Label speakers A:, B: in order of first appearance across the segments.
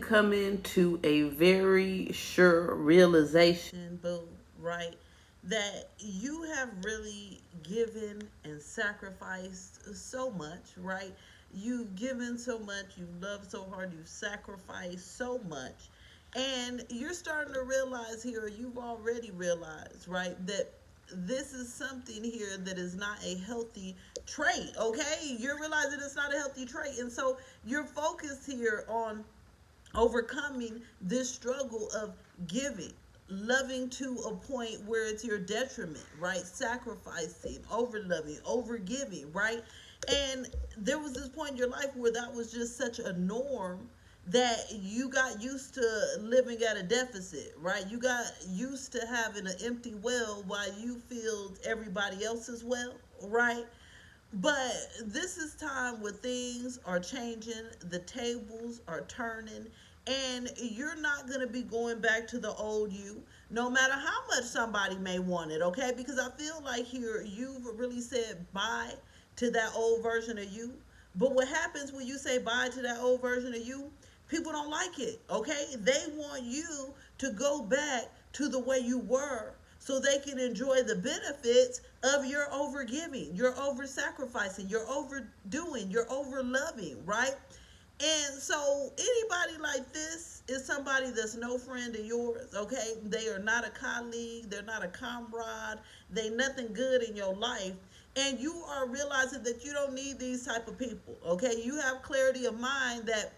A: coming to a very sure realization, boo, right? That you have really given and sacrificed so much, right? You've given so much, you've loved so hard, you've sacrificed so much. And you're starting to realize here, you've already realized, right, that this is something here that is not a healthy trait, okay? You're realizing it's not a healthy trait. And so you're focused here on overcoming this struggle of giving, loving to a point where it's your detriment, right? Sacrificing, over loving, over giving, right? And there was this point in your life where that was just such a norm that you got used to living at a deficit, right? You got used to having an empty well while you filled everybody else's well, right? But this is time where things are changing, the tables are turning, and you're not going to be going back to the old you, no matter how much somebody may want it, okay? Because I feel like here you've really said bye to that old version of you. But what happens when you say bye to that old version of you? People don't like it, okay? They want you to go back to the way you were so they can enjoy the benefits of your overgiving, your over sacrificing, your overdoing, your over loving, right? And so anybody like this is somebody that's no friend of yours, okay? They are not a colleague, they're not a comrade, they nothing good in your life. And you are realizing that you don't need these type of people, okay? You have clarity of mind that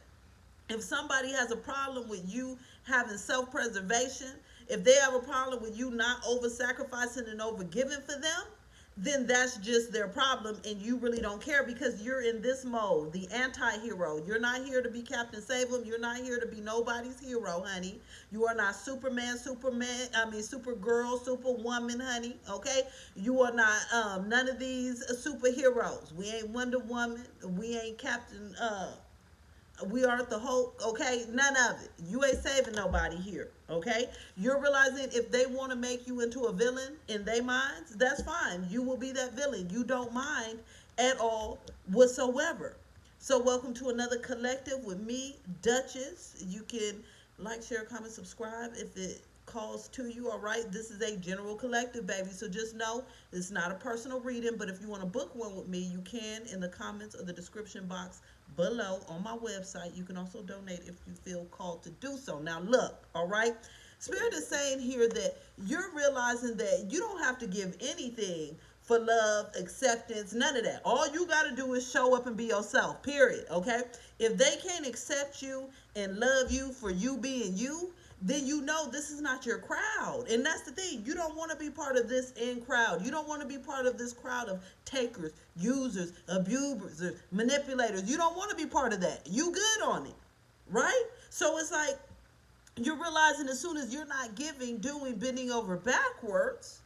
A: if somebody has a problem with you having self-preservation, if they have a problem with you not over sacrificing and over giving for them, then that's just their problem and you really don't care because you're in this mode, the anti-hero. You're not here to be Captain Save 'em. You're not here to be nobody's hero, honey. You are not Superman, Supergirl, Superwoman, honey, okay? You are not none of these superheroes. We ain't Wonder Woman. We ain't Captain we aren't the Hulk, okay? None of it. You ain't saving nobody here, okay? You're realizing if they want to make you into a villain in their minds, that's fine. You will be that villain. You don't mind at all whatsoever. So welcome to another collective with me, Duchess. You can like, share, comment, subscribe if it calls to you, all right? This is a general collective, baby. So just know it's not a personal reading, but if you want to book one with me, you can in the comments or the description box below on my website. You can also donate if you feel called to do so. Now look, all right? Spirit is saying here that you're realizing that you don't have to give anything for love, acceptance, none of that. All you got to do is show up and be yourself, period, okay? If they can't accept you and love you for you being you, then you know this is not your crowd. And that's the thing. You don't want to be part of this in crowd. You don't want to be part of this crowd of takers, users, abusers, manipulators. You don't want to be part of that. You good on it, right? So it's like you're realizing as soon as you're not giving, doing, bending over backwards,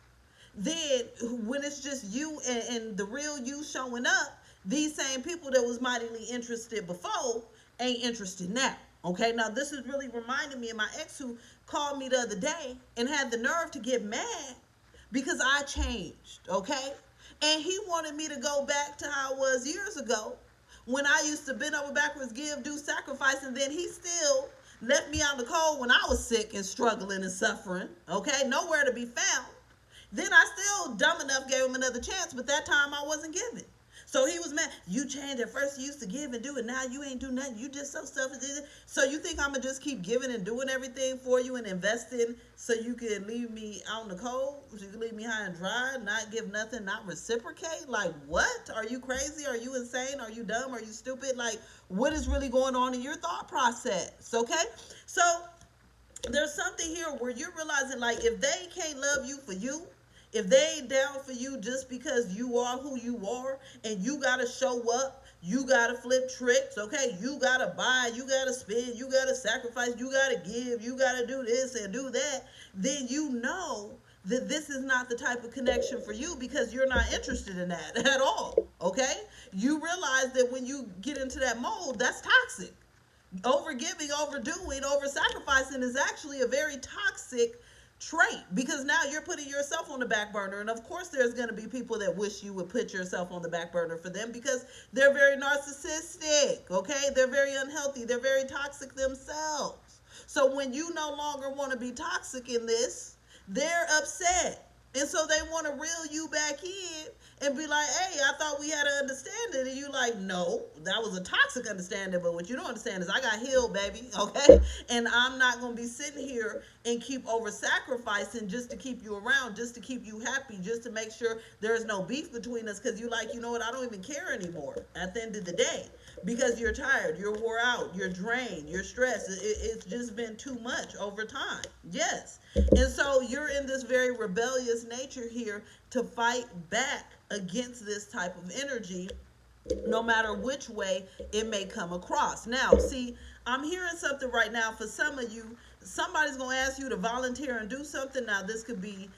A: then when it's just you and the real you showing up, these same people that was mightily interested before ain't interested now. Okay, now this is really reminding me of my ex who called me the other day and had the nerve to get mad because I changed, okay? And he wanted me to go back to how I was years ago when I used to bend over backwards, give, do, sacrifice, and then he still left me out in the cold when I was sick and struggling and suffering, okay? Nowhere to be found. Then I still, dumb enough, gave him another chance, but that time I wasn't giving. So he was mad. You changed. At first you used to give and do it. Now you ain't do nothing. You just so selfish. So you think I'm going to just keep giving and doing everything for you and investing so you can leave me out in the cold? So you can leave me high and dry, not give nothing, not reciprocate? Like, what? Are you crazy? Are you insane? Are you dumb? Are you stupid? Like, what is really going on in your thought process? Okay? So there's something here where you're realizing, like, if they can't love you for you, if they ain't down for you just because you are who you are and you got to show up, you got to flip tricks, okay? You got to buy, you got to spend, you got to sacrifice, you got to give, you got to do this and do that, then you know that this is not the type of connection for you because you're not interested in that at all, okay? You realize that when you get into that mode, that's toxic. Over giving, overdoing, over sacrificing is actually a very toxic trait, because now you're putting yourself on the back burner. And of course there's going to be people that wish you would put yourself on the back burner for them, because they're very narcissistic, okay? They're very unhealthy, they're very toxic themselves. So when you no longer want to be toxic in this, they're upset. And so they want to reel you back in and be like, hey, I thought we had an understanding. And you like, no, that was a toxic understanding. But what you don't understand is I got healed, baby. Okay. And I'm not going to be sitting here and keep over sacrificing just to keep you around, just to keep you happy, just to make sure there's no beef between us. Because you like, you know what? I don't even care anymore at the end of the day, because you're tired, you're wore out, you're drained, you're stressed. It's just been too much over time. Yes. And so you're in this very rebellious nature here to fight back against this type of energy, no matter which way it may come across. Now, see, I'm hearing something right now for some of you. Somebody's going to ask you to volunteer and do something. Now, this could be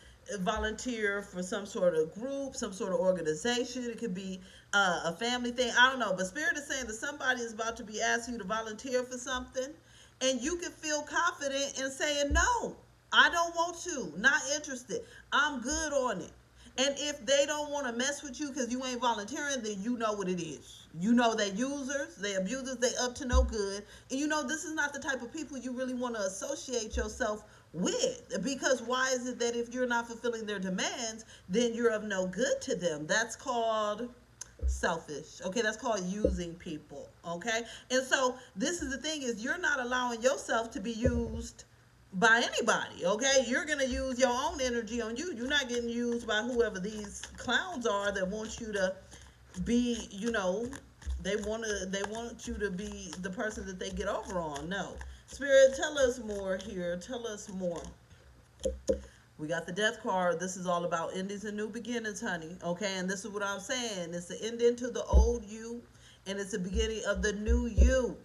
A: volunteer for some sort of group, some sort of organization. It could be a family thing. I don't know. But Spirit is saying that somebody is about to be asking you to volunteer for something. And you can feel confident in saying, no, I don't want to. Not interested. I'm good on it. And if they don't want to mess with you because you ain't volunteering, then you know what it is. You know they users, they abusers, they up to no good. And you know this is not the type of people you really want to associate yourself with. Because why is it that if you're not fulfilling their demands, then you're of no good to them? That's called selfish. Okay, that's called using people. Okay? And so this is the thing, is you're not allowing yourself to be used by anybody. Okay, you're gonna use your own energy on you. You're not getting used by whoever these clowns are that want you to be, you know, they want you to be the person that they get over on. No. Spirit, tell us more here. Tell us more. We got the death card. This is all about endings and new beginnings, honey. Okay, and this is what I'm saying. It's the ending to the old you, and it's the beginning of the new you.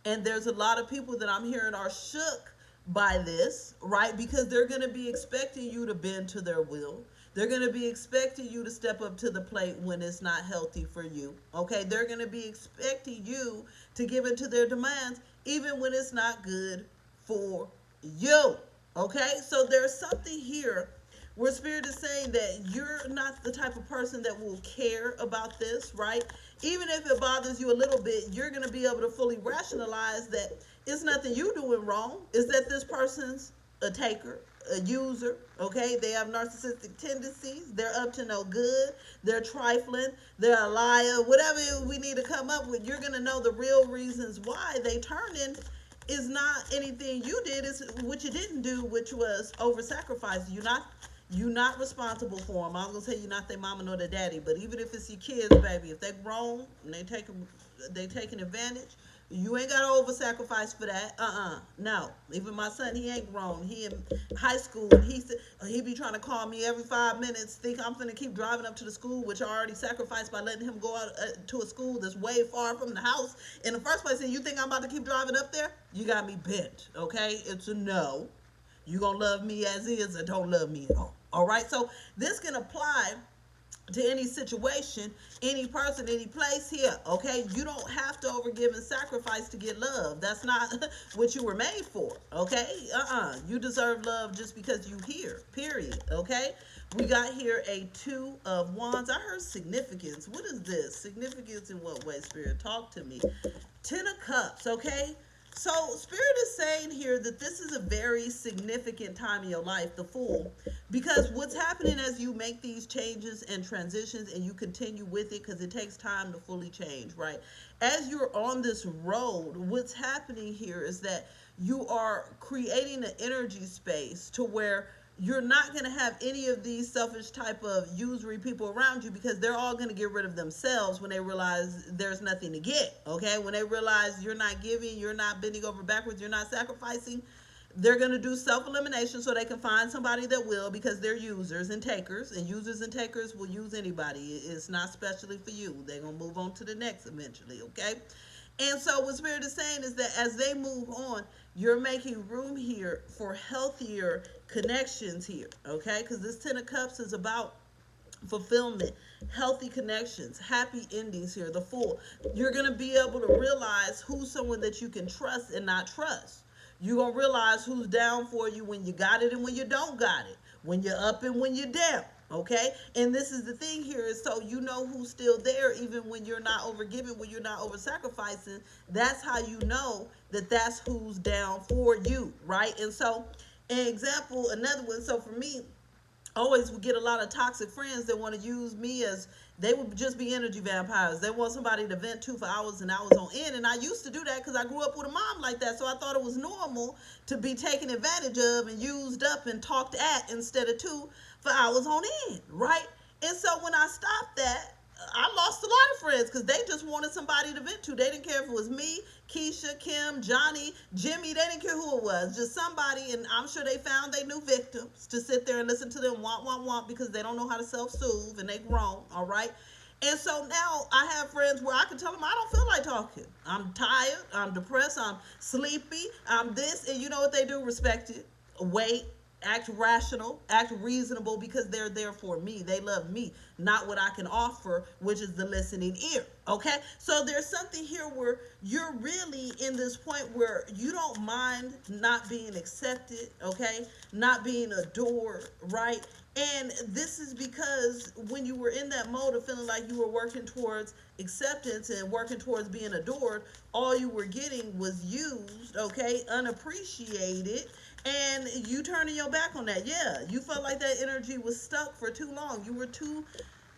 A: And there's a lot of people that I'm hearing are shook by this, right? Because they're going to be expecting you to bend to their will. They're going to be expecting you to step up to the plate when it's not healthy for you. Okay? They're going to be expecting you to give in to their demands even when it's not good for you. Okay? So there's something here where Spirit is saying that you're not the type of person that will care about this, right? Even if it bothers you a little bit, you're going to be able to fully rationalize that it's nothing you doing wrong. It's that this person's a taker, a user, okay? They have narcissistic tendencies. They're up to no good. They're trifling. They're a liar. Whatever we need to come up with, you're going to know the real reasons why they turned in is not anything you did. It's what you didn't do, which was over-sacrifice. You're not responsible for them. I was gonna say you're not their mama nor their daddy, but even if it's your kids, baby, if they're grown and they taking advantage, you ain't gotta over sacrifice for that. No. Even my son, he ain't grown. He in high school, and he be trying to call me every 5 minutes. Think I'm finna keep driving up to the school, which I already sacrificed by letting him go out to a school that's way far from the house in the first place. And you think I'm about to keep driving up there? You got me bent. Okay, it's a no. You gonna love me as is, or don't love me at all. All right, so this can apply to any situation, any person, any place here. Okay, you don't have to overgive and sacrifice to get love. That's not what you were made for. Okay, you deserve love just because you here. Period. Okay, we got here a 2 of Wands. I heard significance. What is this? Significance in what way, Spirit? Talk to me. 10 of Cups. Okay. So Spirit is saying here that this is a very significant time in your life, the Fool, because what's happening as you make these changes and transitions and you continue with it, because it takes time to fully change, right? As you're on this road, what's happening here is that you are creating an energy space to where you're not going to have any of these selfish type of usury people around you, because they're all going to get rid of themselves when they realize there's nothing to get. Okay, when they realize you're not giving, you're not bending over backwards, you're not sacrificing, they're going to do self-elimination so they can find somebody that will, because they're users and takers, and users and takers will use anybody. It's not specially for you. They're going to move on to the next eventually. Okay. And so what Spirit is saying is that as they move on, you're making room here for healthier connections here, okay? Because this 10 of Cups is about fulfillment, healthy connections, happy endings here, the Fool. You're going to be able to realize who's someone that you can trust and not trust. You're going to realize who's down for you when you got it and when you don't got it, when you're up and when you're down. Okay, and this is the thing here is so you know who's still there even when you're not over giving, when you're not over sacrificing. That's how you know that that's who's down for you, right? And so, an example, another one. So for me, always would get a lot of toxic friends that want to use me as, they would just be energy vampires. They want somebody to vent to for hours and hours on end. And I used to do that because I grew up with a mom like that. So I thought it was normal to be taken advantage of and used up and talked at instead of to for hours on end, right? And so when I stopped that, I lost a lot of friends because they just wanted somebody to vent to. They didn't care if it was me, Keisha, Kim, Johnny, Jimmy. They didn't care who it was. Just somebody, and I'm sure they found their new victims to sit there and listen to them want because they don't know how to self-soothe and they grown, all right? And so now I have friends where I can tell them I don't feel like talking. I'm tired, I'm depressed, I'm sleepy, I'm this, and you know what they do? Respect it, wait, act rational, act reasonable because they're there for me. They love me, not what I can offer, which is the listening ear. Okay? So there's something here where you're really in this point where you don't mind not being accepted, okay? Not being adored, right? And this is because when you were in that mode of feeling like you were working towards acceptance and working towards being adored, all you were getting was used, okay, unappreciated, and you turning your back on that. Yeah, you felt like that energy was stuck for too long. You were too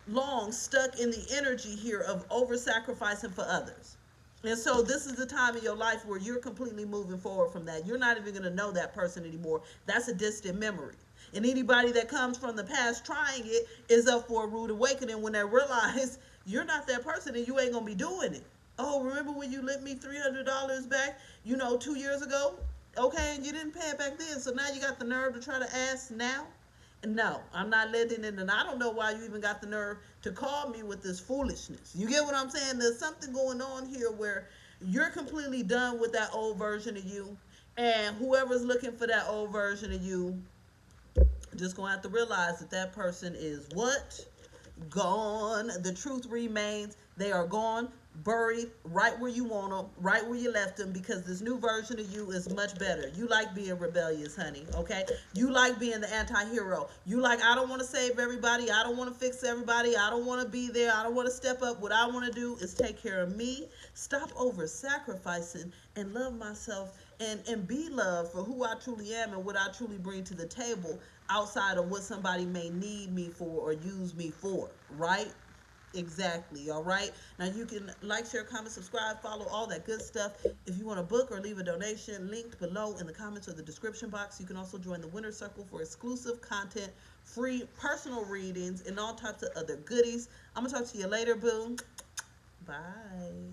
A: long stuck in the energy here of over sacrificing for others. And so this is the time in your life where you're completely moving forward from that. You're not even going to know that person anymore. That's a distant memory. And anybody that comes from the past trying it is up for a rude awakening when they realize you're not that person and you ain't going to be doing it. Oh, remember when you lent me $300 back, 2 years ago? Okay, and you didn't pay it back then. So now you got the nerve to try to ask now? No, I'm not letting it, and I don't know why you even got the nerve to call me with this foolishness. You get what I'm saying? There's something going on here where you're completely done with that old version of you, and whoever's looking for that old version of you, just gonna have to realize that that person is what? Gone. The truth remains. They are gone, buried right where you want them, right where you left them, because this new version of you is much better. You like being rebellious, honey, okay? You like being the anti-hero. You like, I don't want to save everybody. I don't want to fix everybody. I don't want to be there. I don't want to step up. What I want to do is take care of me. Stop over-sacrificing and love myself and be loved for who I truly am and what I truly bring to the table outside of what somebody may need me for or use me for, right? Exactly. All right. Now you can like, share, comment, subscribe, follow, all that good stuff. If you want to book or leave a donation, linked below in the comments or the description box. You can also join the Winner Circle for exclusive content, free personal readings, and all types of other goodies. I'm going to talk to you later, boo. Bye.